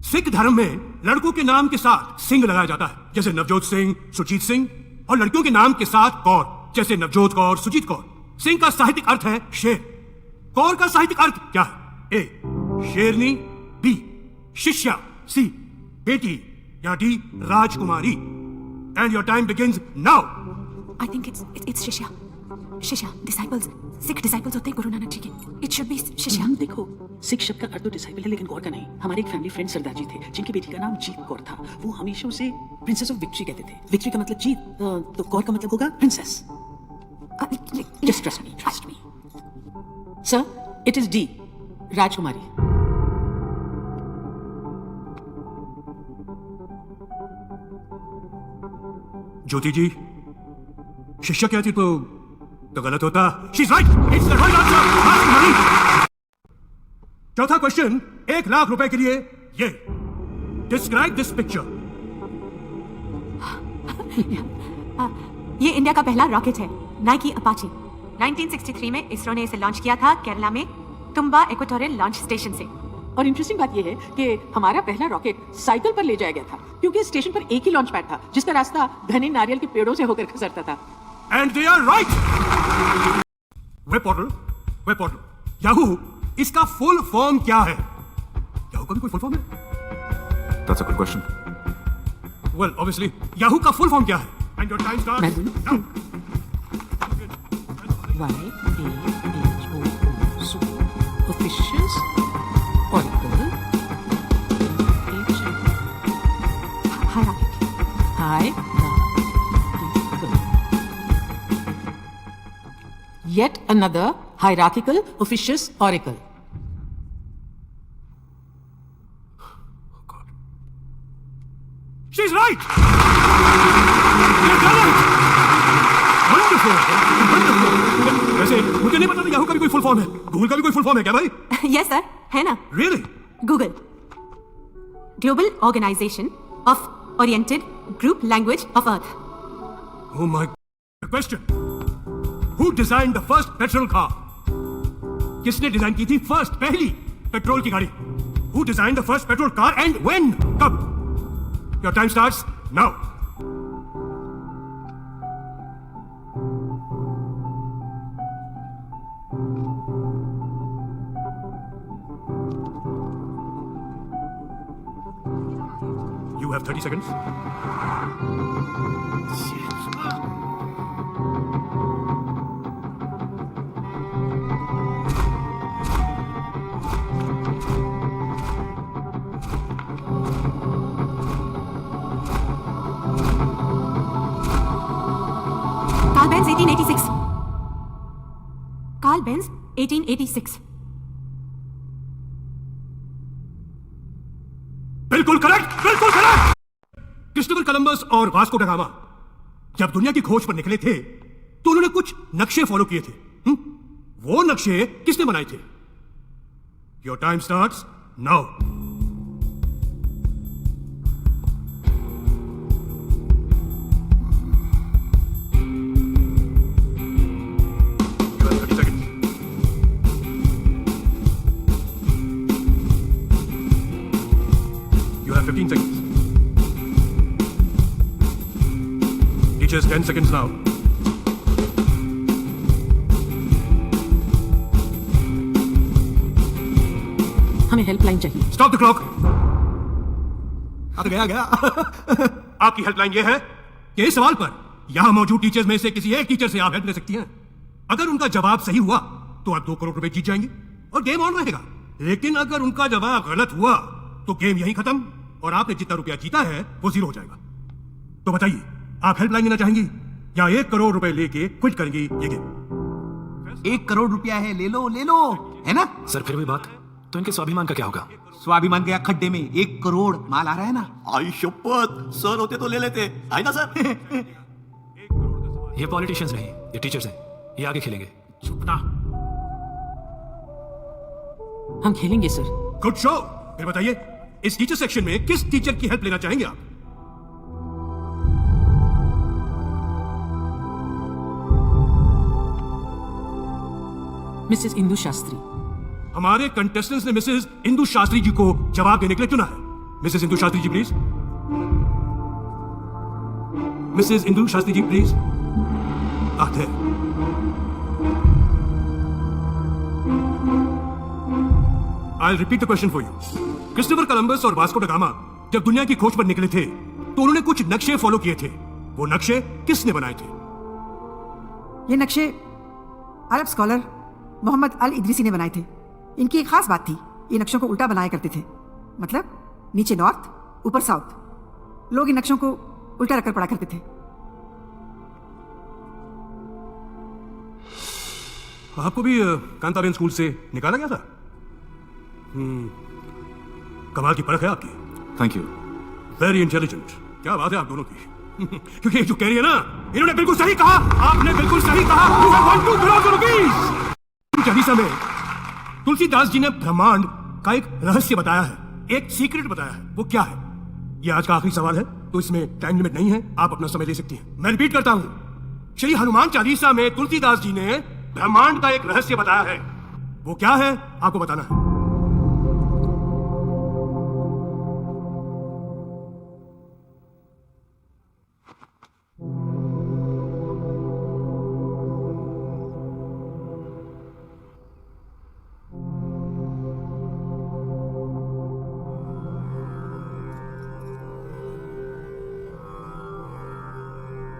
सिख धर्म में लड़कों के नाम के साथ सिंह लगाया जाता है, जैसे नवजोत सिंह, सुजीत सिंह, और लड़कियों के नाम के साथ कौर, जैसे नवजोत कौर, सुजीत कौर। सिंह का साहित्यिक अर्थ है शेर। कौर का साहित्यिक अर्थ क्या है? ए शेरनी, बी शिष्या, सी बेटी, या D Rajkumari. And your time begins now. I think it's शिष्या। शिष्या डिसाइपल्स, सिख डिसाइपल्स होते हैं गुरु नानक जी के। इट शुड बी शिष्या। देखो, सिख शब्द का अर्थ तो डिसाइपल है, लेकिन कौर का नहीं। हमारे एक फैमिली फ्रेंड सरदार जी थे, जिनकी बेटी का नाम जीत कौर था। वो हमेशा उसे प्रिंसेस ऑफ विक्ट्री कहते थे। विक्ट्री का मतलब जीत, तो कौर का मतलब होगा princess. Just trust me. Sir, it is D राजकुमारी। ज्योति जी, शिष्या कहती तो गलत होता। She's right. It's the right answer. राजकुमारी। चौथा क्वेश्चन 1 लाख रुपए के लिए ये। Describe this picture. ये इंडिया का पहला रॉकेट है, नाइकी अपाचे। 1963 में इसरो ने इसे लॉन्च किया था केरला में तुम्बा इक्वेटोरियल लॉन्च स्टेशन से। और इंटरेस्टिंग बात यह है कि हमारा पहला रॉकेट साइकिल पर ले जाया गया था, क्योंकि स्टेशन पर एक ही लॉन्च पैड था, जिसका रास्ता घने नारियल के पेड़ों से होकर गुजरता था। And they are right. Web portal, Yahoo, इसका फुल फॉर्म क्या है? याहू का भी कोई फुल फॉर्म है? That's a good question. Well, obviously, Yahoo का फुल फॉर्म क्या है? And your time starts now. Officious, Oracle, Yet another hierarchical officious oracle. Oh God. She's right. You've done it. Wonderful. वैसे मुझे नहीं पता था Yahoo का भी कोई फुल फॉर्म है। गूगल का भी कोई फुल फॉर्म है क्या भाई? यस सर, है ना। Really? Google, global organisation of oriented group language of earth. Oh my question. Who designed the first petrol car? किसने डिजाइन की थी पहली पेट्रोल की गाड़ी? Who designed the first petrol car and when? कब? Your time starts now. You have 30 seconds. Karl Benz 1886। बिल्कुल correct, बिल्कुल correct. Christopher Columbus और वास्को दा गामा जब दुनिया की खोज पर निकले थे तो उन्होंने कुछ नक्शे फॉलो किए थे। वो नक्शे किसने बनाए थे? Your time starts now. You have 15 seconds. Teachers, 10 seconds now. हमें हेल्पलाइन चाहिए। Stop the clock. गया। आपकी हेल्पलाइन ये है कि इस सवाल पर यहां मौजूद टीचर्स में से किसी एक टीचर से आप हेल्प ले सकती हैं। अगर उनका जवाब सही हुआ तो आप 2 करोड़ रुपए जीत जाएंगे और गेम ऑन रहेगा। लेकिन अगर उनका जवाब गलत हुआ तो गेम यहीं खत्म और आपने जितना रुपया जीता है वो 0 हो जाएगा। तो बताइए, आप हेल्पलाइन लेना चाहेंगी या 1 करोड़ रुपए लेके क्विट करेंगी ये गेम? 1 करोड़ रुपया है, ले लो है ना? सर फिर भी बात तो इनके स्वाभिमान का क्या होगा? स्वाभिमान गया खड्डे में। 1 करोड़ माल आ रहा है ना। आई शपथ, सर होते तो ले लेते, है ना सर? ये पॉलिटिशियंस नहीं, ये टीचर्स हैं। ये आगे खेलेंगे। चुप ना। हम खेलेंगे सर। Good show. फिर बताइए, इस टीचर सेक्शन में किस टीचर की हेल्प लेना चाहेंगे आप? मिसेस इंदु शास्त्री। हमारे कंटेस्टेंट्स ने मिसेस इंदु शास्त्री जी को जवाब देने के लिए चुना है। Mrs Indu Shastri ji please. Mrs Indu Shastri ji please. आते। I'll repeat the question for you. Christopher Columbus और वास्को ड गामा जब दुनिया की खोज पर निकले थे तो उन्होंने कुछ नक्शे फॉलो किए थे। वो नक्शे किसने बनाए थे? ये नक्शे अरब स्कॉलर मोहम्मद अल इदरीसी ने बनाए थे। इनकी एक खास बात थी, ये नक्शों को उल्टा बनाया करते थे। मतलब नीचे नॉर्थ, ऊपर साउथ। लोग इन नक्शों को उल्टा रखकर पढ़ा करते थे। आपको भी कांताबेन स्कूल से निकाला गया था? कमाल की परख है आपकी। Thank you. Very intelligent. क्या बात है आप दोनों की। क्योंकि जो कह रही है ना, इन्होंने बिल्कुल सही कहा। आपने बिल्कुल सही कहा। 1 2 करोड़ रुपीस। चालीसा में तुलसीदास जी ने ब्रह्मांड का एक रहस्य बताया है, एक सीक्रेट बताया है। वो क्या है? ये आज का आखिरी सवाल है, तो इसमें टाइम लिमिट नहीं है, आप अपना समय ले सकती हैं। मैं रिपीट करता हूं, श्री हनुमान चालीसा में तुलसीदास जी ने ब्रह्मांड का एक रहस्य बताया है। वो क्या है आपको बताना है।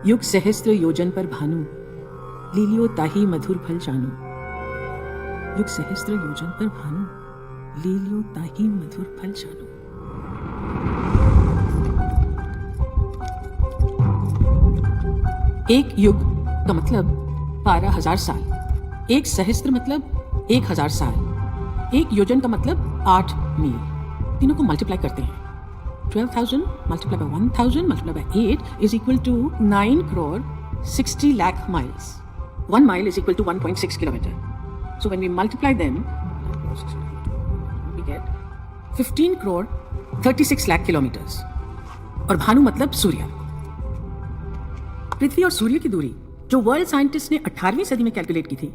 युग सहस्त्र योजन पर भानु, लीलियो ताही मधुर फल जानू। युग सहस्त्र योजन पर भानु, लीलियो ताही मधुर फल जानू। एक युग का मतलब 12,000 साल। एक सहस्त्र मतलब 1,000 साल। एक योजन का मतलब 8 मील। तीनों को मल्टीप्लाई करते हैं। 12,000 multiplied by 1,000 multiplied by 8 is equal to 9 crore 60 lakh miles. 1 mile is equal to 1.6 kilometer. So when we multiply them, we get 15 crore 36 lakh kilometers. और भानु मतलब सूर्य। पृथ्वी और सूर्य की दूरी जो वर्ल्ड साइंटिस्ट ने 18वीं सदी में कैलकुलेट की थी,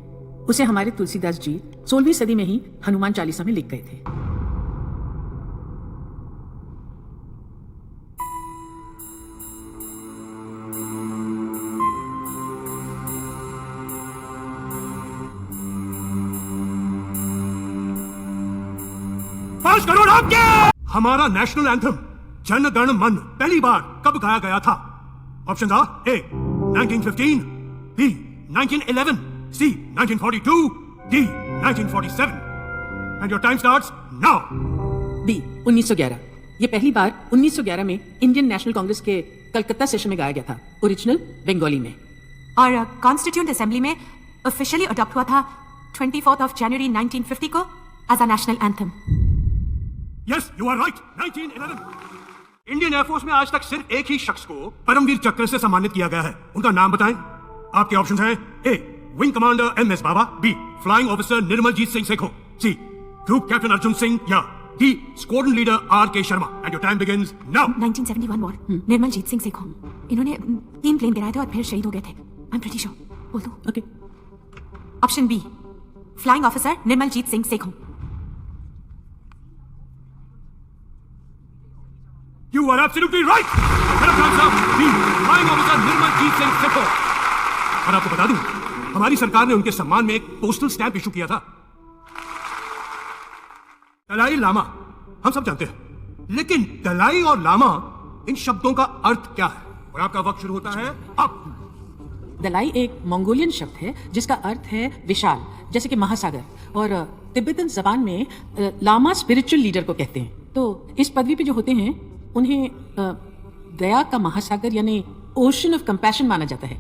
उसे हमारे तुलसीदास जी 16वीं सदी में ही हनुमान चालीसा में लिख गए थे। $5 करोड़ आपके। हमारा नेशनल एंथम जन गण मन पहली बार कब गाया गया था? ऑप्शन आ, A 1915, B 1911, C 1942, D 1947। And your time starts now. B 1911। ये पहली बार 1911 में इंडियन नेशनल कांग्रेस के कलकत्ता सेशन में गाया गया था, ओरिजिनल बंगाली में। और कॉन्स्टिट्यूंट असेंबली में ऑफिशियली अडॉप्ट हुआ था 24 जनवरी 1950 को as a national anthem. Yes, you are right, 1911। Indian air force में आज तक सिर्फ एक ही शख्स को परमवीर चक्र से सम्मानित किया गया है। उनका नाम बताएं। आपके ऑप्शंस हैं, A wing commander MS Baba, B flying officer Nirmaljit Singh Sekhon, C group captain Arjan Singh, या D squadron leader RK Sharma. And your time begins now. 1971 war, Nirmaljit Singh Sekhon. इन्होंने 3 प्लेन गिराए थे और फिर शहीद हो गए थे। I am pretty sure. बोल दो। Okay. Option B flying officer Nirmaljit Singh Sekhon. You are absolutely right. Correct answer, B flying officer Nirmaljit Singh Sekhon. और आपको बता दूं, हमारी सरकार ने उनके सम्मान में एक पोस्टल स्टैंप इशू किया था। दलाई लामा हम सब जानते हैं, लेकिन दलाई और लामा इन शब्दों का अर्थ क्या है? और आपका वक्त शुरू होता है अब। दलाई एक मंगोलियन शब्द है जिसका अर्थ है विशाल, जैसे कि महासागर। और तिब्बतन जबान में लामा स्पिरिचुअल लीडर को कहते हैं। तो इस पदवी पे जो होते हैं उन्हें दया का महासागर यानी ओशन ऑफ कंपैशन माना जाता है।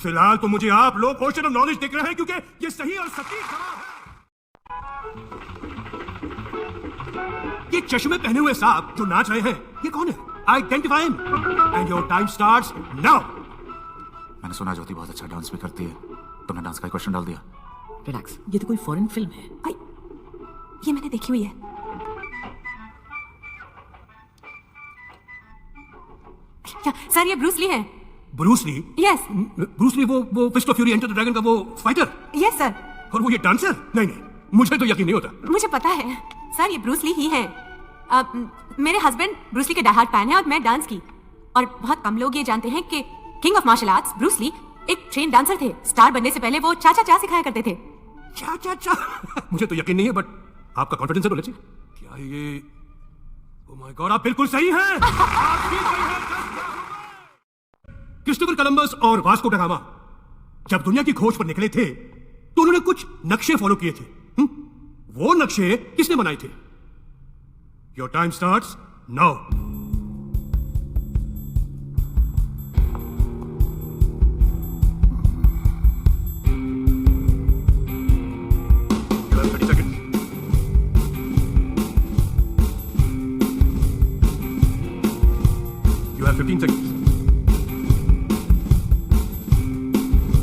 फिलहाल तो मुझे आप लोग ओशन ऑफ नॉलेज दिख रहे हैं, क्योंकि ये सही और सटीक जवाब है। ये चश्मे पहने हुए साहब जो नाच रहे हैं, ये कौन है? Identify him and your time starts now. मैंने सुना ज्योति बहुत अच्छा डांस भी करती है। तुमने डांस का क्वेश्चन डाल दिया। रिलैक्स, ये तो कोई फॉरेन फिल्म है। आई, ये मैंने देखी हुई है। क्या सर, ये ब्रूस ली है? Bruce Lee? Yes Bruce Lee वो Fist of Fury Enter the Dragon का वो फाइटर? यस सर, और वो ये डांसर? नहीं नहीं, मुझे तो यकीन नहीं होता। मुझे पता है सर, ये ब्रूस ली ही है। मेरे हस्बैंड ब्रूस ली के डायहार्ड फैन है और मैं डांस की। और बहुत कम लोग ये जानते हैं कि king of martial arts Bruce Lee एक ट्रेन डांसर थे। स्टार बनने से पहले वो चा चा चा सिखाया करते थे। चा चा चा मुझे तो यकीन नहीं है, बट आपका कॉन्फिडेंस है तो लेट्स सी। क्या ये? ओह माय गॉड, आप बिल्कुल सही हैं। आप ठीक सही हैं। क्रिस्टोफर कोलंबस और वास्को ड गामा जब दुनिया की खोज पर निकले थे तो उन्होंने कुछ नक्शे फॉलो किए थे। वो नक्शे किसने बनाए थे? Your time starts now. You have 30 seconds. You have 15 seconds.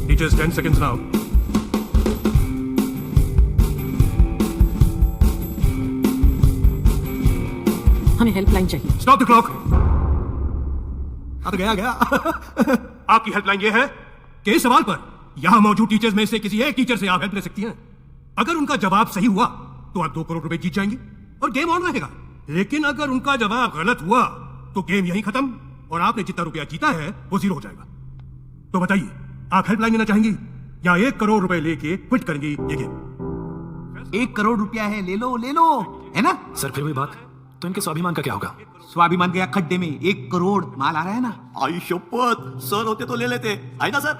Teachers, 10 seconds now. हमें हेल्पलाइन चाहिए। Stop the clock. अब गया आपकी हेल्पलाइन ये है कि इस सवाल पर यहां मौजूद टीचर्स में से किसी एक टीचर से आप हेल्प ले सकती हैं। अगर उनका जवाब सही हुआ तो आप 2 करोड़ रुपए जीत जाएंगे और गेम ऑन रहेगा। लेकिन अगर उनका जवाब गलत हुआ तो गेम यहीं खत्म और आपने जितना रुपया जीता है वो 0 हो जाएगा। तो बताइए, आप हेल्पलाइन लेना चाहेंगी या 1 करोड़ रुपए लेके क्विट करेंगी ये गेम? 1 करोड़ रुपया है, ले लो है ना? सर फिर वही बात, तो इनके स्वाभिमान का क्या होगा? स्वाभिमान गया खड्डे में। 1 करोड़ माल आ रहा है ना? आई शपथ, सर होते तो ले लेते, है ना सर?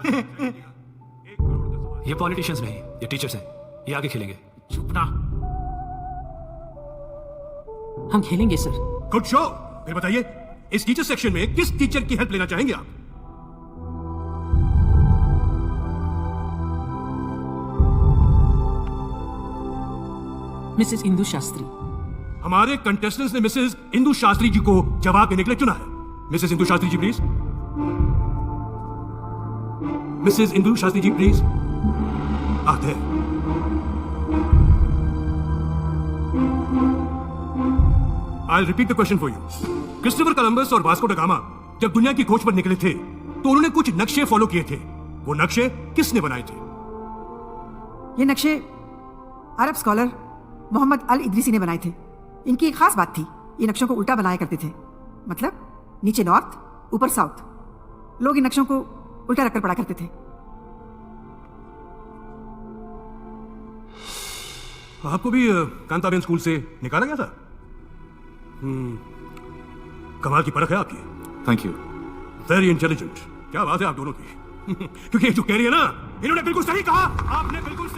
ये पॉलिटिशियंस नहीं, ये टीचर्स हैं। ये आगे खेलेंगे। चुप ना। हम खेलेंगे सर। Good show. फिर बताइए, इस टीचर सेक्शन में किस टीचर की हेल्प लेना चाहेंगे आप? मिसेस इंदु शास्त्री। हमारे कंटेस्टेंट्स ने मिसेस इंदु शास्त्री जी को जवाब देने के लिए चुना है। Mrs Indu Shastri ji please. Mrs Indu Shastri ji please. आते हैं। I'll repeat the question for you. Christopher Columbus और वास्को ड गामा जब दुनिया की खोज पर निकले थे तो उन्होंने कुछ नक्शे फॉलो किए थे। वो नक्शे किसने बनाए थे? ये नक्शे अरब स्कॉलर मोहम्मद अल इदरीसी ने बनाए थे। इनकी एक खास बात थी, ये नक्शों को उल्टा बनाया करते थे। मतलब नीचे नॉर्थ, ऊपर साउथ। लोग इन नक्शों को उल्टा रखकर पढ़ा करते थे। आपको भी कांताबेन स्कूल से निकाला गया था? कमाल की परख है आपकी। Thank you. Very intelligent. क्या बात है आप दोनों की। क्योंकि ये जो कह रही है ना, इन्होंने बिल्कुल सही कहा। आपने बिल्कुल